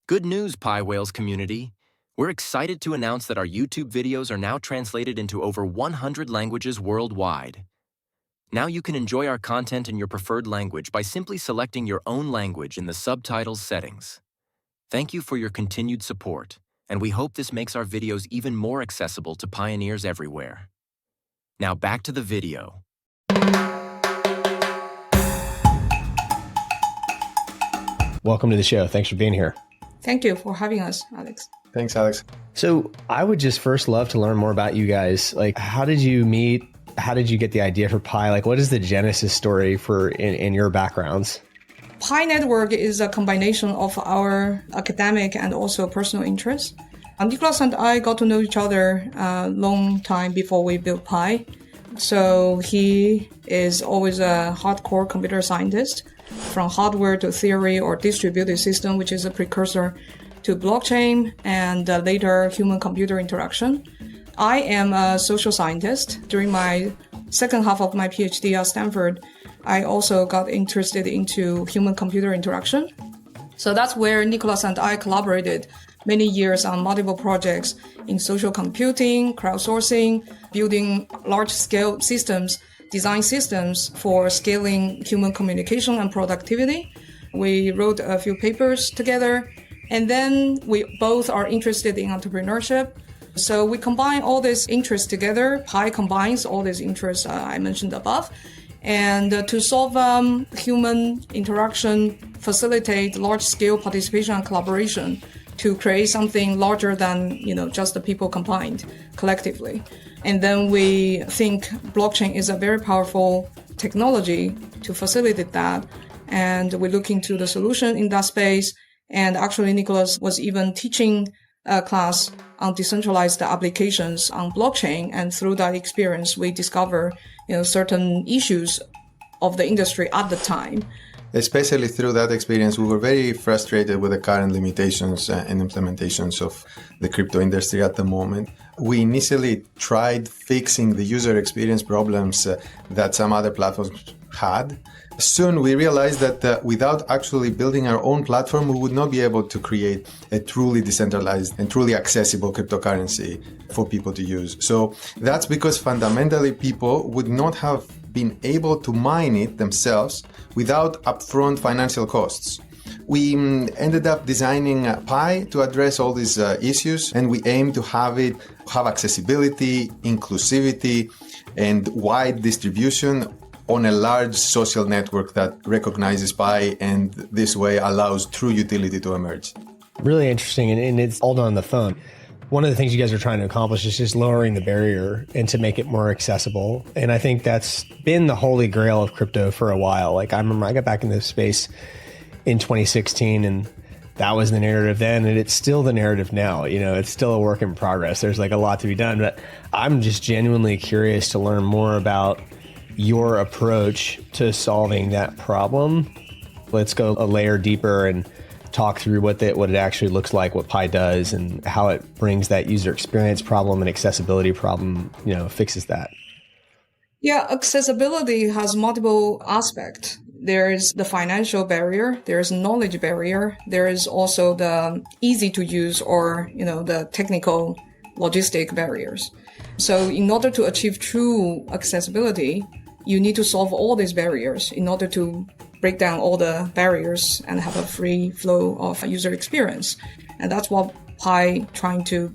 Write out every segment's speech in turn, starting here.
Good news, Pi Whales community! We're excited to announce that our YouTube videos are now translated into over 100 languages worldwide. Now you can enjoy our content in your preferred language by simply selecting your own language in the subtitles settings. Thank you for your continued support, and we hope this makes our videos even more accessible to pioneers everywhere. Now back to the video. Welcome to the show. Thanks for being here. Thank you for having us, Alex. Thanks, Alex. So I would just first love to learn more about you guys. Like, how did you meet? How did you get the idea for Pi? Like, what is the genesis story for in your backgrounds? Pi Network is a combination of our academic and also personal interests. Nicholas and I got to know each other a long time before we built Pi. So he is always a hardcore computer scientist, from hardware to theory or distributed system, which is a precursor to blockchain and later human-computer interaction. I am a social scientist. During my second half of my PhD at Stanford, I also got interested into human-computer interaction. So that's where Nicholas and I collaborated many years on multiple projects in social computing, crowdsourcing, building large-scale systems, design systems for scaling human communication and productivity. We wrote a few papers together, and then we both are interested in entrepreneurship. So we combine all these interests together. Pi combines all these interests I mentioned above. And to solve human interaction, facilitate large-scale participation and collaboration to create something larger than just the people combined collectively. And then we think blockchain is a very powerful technology to facilitate that. And we look into the solution in that space. And actually, Nicholas was even teaching a class on decentralized applications on blockchain. And through that experience, we discover certain issues of the industry at the time. Especially through that experience, we were very frustrated with the current limitations and implementations of the crypto industry at the moment. We initially tried fixing the user experience problems that some other platforms had. Soon we realized that without actually building our own platform, we would not be able to create a truly decentralized and truly accessible cryptocurrency for people to use. So that's because fundamentally people would not have been able to mine it themselves without upfront financial costs. We ended up designing Pi to address all these issues, and we aim to have accessibility, inclusivity, and wide distribution on a large social network that recognizes Pi and this way allows true utility to emerge. Really interesting, and it's all done on the phone. One of the things you guys are trying to accomplish is just lowering the barrier and to make it more accessible. And I think that's been the holy grail of crypto for a while. Like, I remember I got back in this space in 2016, and that was the narrative then, and it's still the narrative now. It's still a work in progress. There's like a lot to be done, but I'm just genuinely curious to learn more about your approach to solving that problem. Let's go a layer deeper and talk through what it actually looks like, what Pi does, and how it brings that user experience problem and accessibility problem, fixes that. Yeah, accessibility has multiple aspects. There is the financial barrier, there is knowledge barrier, there is also the easy to use or, the technical logistic barriers. So in order to achieve true accessibility, you need to solve all these barriers in order to break down all the barriers and have a free flow of user experience. And that's what Pi trying to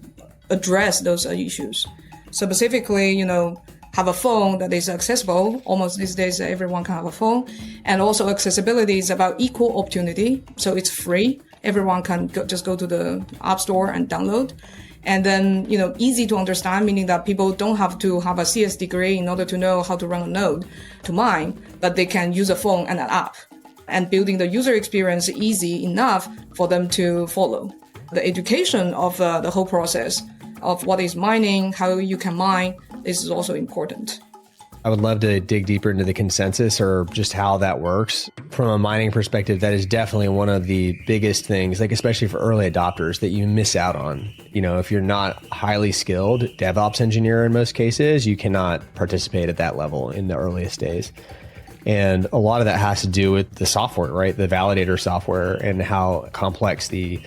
address those issues. So specifically, have a phone that is accessible. Almost these days, everyone can have a phone. And also accessibility is about equal opportunity. So it's free. Everyone can just go to the App Store and download. And then, easy to understand, meaning that people don't have to have a CS degree in order to know how to run a node to mine, but they can use a phone and an app. And building the user experience easy enough for them to follow. The education of the whole process of what is mining, how you can mine, this is also important. I would love to dig deeper into the consensus or just how that works. From a mining perspective, that is definitely one of the biggest things, like especially for early adopters, that you miss out on. If you're not highly skilled DevOps engineer in most cases, you cannot participate at that level in the earliest days. And a lot of that has to do with the software, right? The validator software and how complex the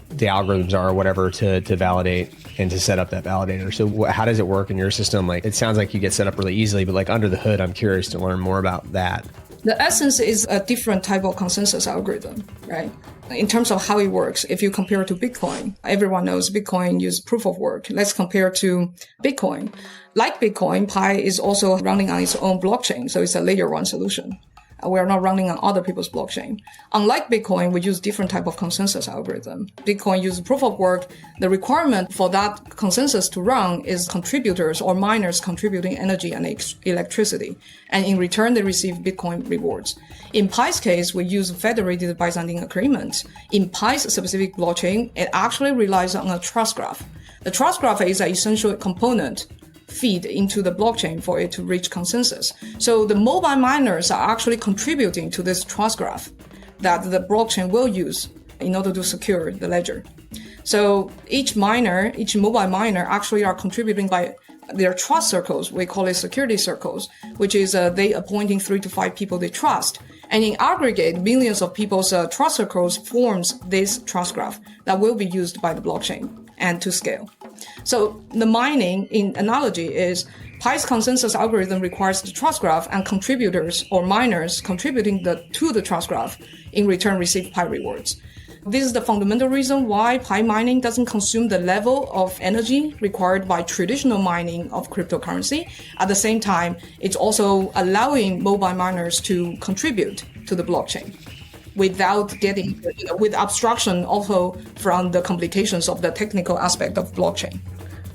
the algorithms are or whatever to validate and to set up that validator. So how does it work in your system? Like, it sounds like you get set up really easily, but like under the hood, I'm curious to learn more about that. The essence is a different type of consensus algorithm, right? In terms of how it works, if you compare it to Bitcoin, everyone knows Bitcoin uses proof of work. Let's compare to Bitcoin. Like Bitcoin, Pi is also running on its own blockchain, so it's a layer one solution. We are not running on other people's blockchain. Unlike Bitcoin, we use different type of consensus algorithm. Bitcoin uses proof of work. The requirement for that consensus to run is contributors or miners contributing energy and electricity. And in return, they receive Bitcoin rewards. In Pi's case, we use federated Byzantine agreement. In Pi's specific blockchain, it actually relies on a trust graph. The trust graph is an essential component feed into the blockchain for it to reach consensus. So the mobile miners are actually contributing to this trust graph that the blockchain will use in order to secure the ledger. So each mobile miner actually are contributing by their trust circles. We call it security circles, which is they appointing 3 to 5 people they trust. And in aggregate, millions of people's trust circles forms this trust graph that will be used by the blockchain and to scale. So the mining, in analogy, is Pi's consensus algorithm requires the trust graph and contributors or miners contributing to the trust graph in return receive Pi rewards. This is the fundamental reason why Pi mining doesn't consume the level of energy required by traditional mining of cryptocurrency. At the same time, it's also allowing mobile miners to contribute to the blockchain without getting, with abstraction also from the complications of the technical aspect of blockchain.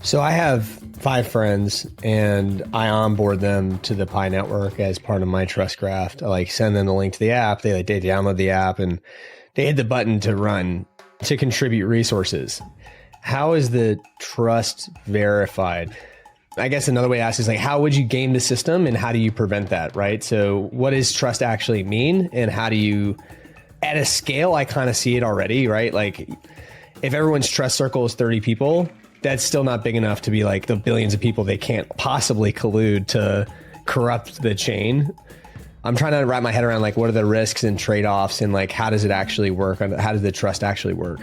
So I have 5 friends and I onboard them to the Pi network as part of my trust graph. I like send them the link to the app. They download the app and they hit the button to contribute resources. How is the trust verified? I guess another way to ask is like, how would you game the system and how do you prevent that, right? So what does trust actually mean? And how do you, at a scale, I kind of see it already, right? Like if everyone's trust circle is 30 people, that's still not big enough to be like the billions of people they can't possibly collude to corrupt the chain. I'm trying to wrap my head around like what are the risks and trade-offs and like how does it actually work? How does the trust actually work?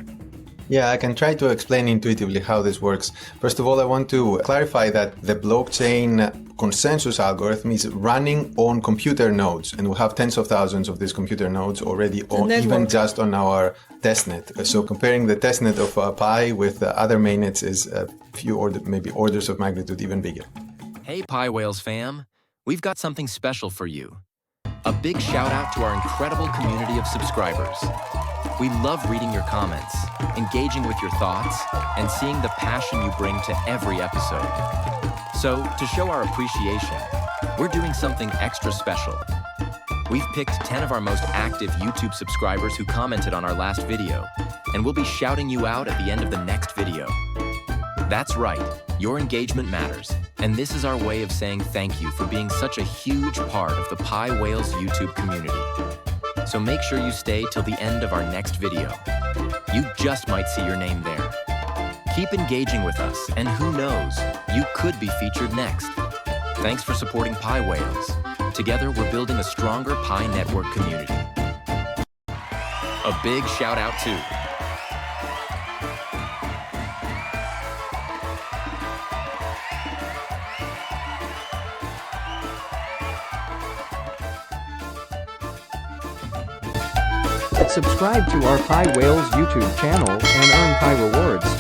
Yeah, I can try to explain intuitively how this works. First of all, I want to clarify that the blockchain consensus algorithm is running on computer nodes, and we have tens of thousands of these computer nodes already, even just on our testnet. So comparing the testnet of Pi with other mainnets is a few maybe orders of magnitude even bigger. Hey Pi Whales fam, we've got something special for you. A big shout out to our incredible community of subscribers. We love reading your comments, engaging with your thoughts, and seeing the passion you bring to every episode. So, to show our appreciation, we're doing something extra special. We've picked 10 of our most active YouTube subscribers who commented on our last video, and we'll be shouting you out at the end of the next video. That's right, your engagement matters, and this is our way of saying thank you for being such a huge part of the Pi Whales YouTube community. So make sure you stay till the end of our next video. You just might see your name there. Keep engaging with us, and who knows, you could be featured next. Thanks for supporting Pi Whales. Together, we're building a stronger Pi network community. A big shout out to Subscribe to our Pi Whales YouTube channel and earn Pi rewards.